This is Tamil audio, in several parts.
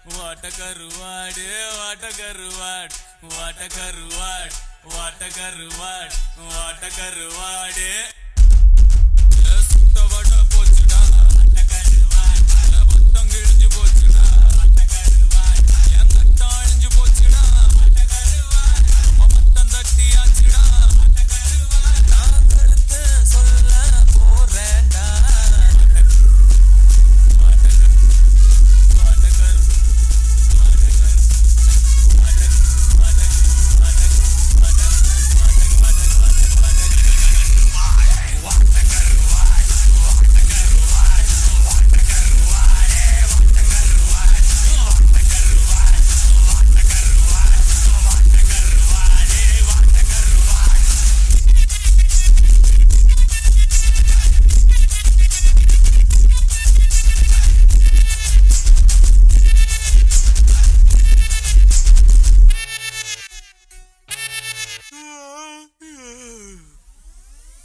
வாட்ட கருவாடு வாட்ட கருவாடு வாட்ட கருவாடு வாட்ட கருவாடு வாட்ட கருவாடு சுத்த வட போச்சுடா வாட்ட கருவாடு மொத்தம் கிழிஞ்சு போச்சுடா வாட்ட கருவாடு என் கட்டம் அழிஞ்சு போச்சுடா வாட்ட கருவாடு மொத்தம் தட்டியாச்சுடா வாட்ட கருவாடு நான் கருத்து சொல்ல போறேன்டா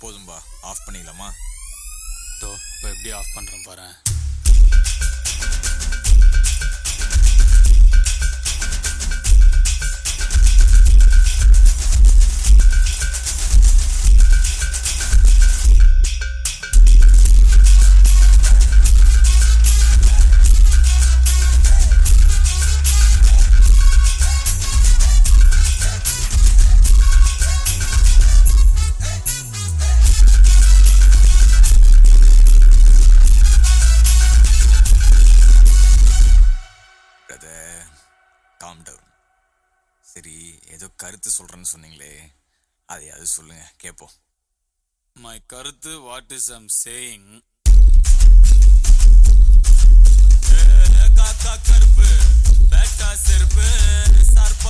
போதும்பா, ஆஃப் பண்ணிடலாமா? தோ இப்போ எப்படி ஆஃப் பண்ணுறேன் பாரு. Calm down. சரி, ஏதோ கருத்து சொல்றேன்னு சொன்னீங்களே, அதையாவது சொல்லுங்க, கேட்போம். மை கருத்து வாட் இஸ் ஐம் சேயிங், காக்கா கருப்பு பேட்டா செருப்பு சார்பா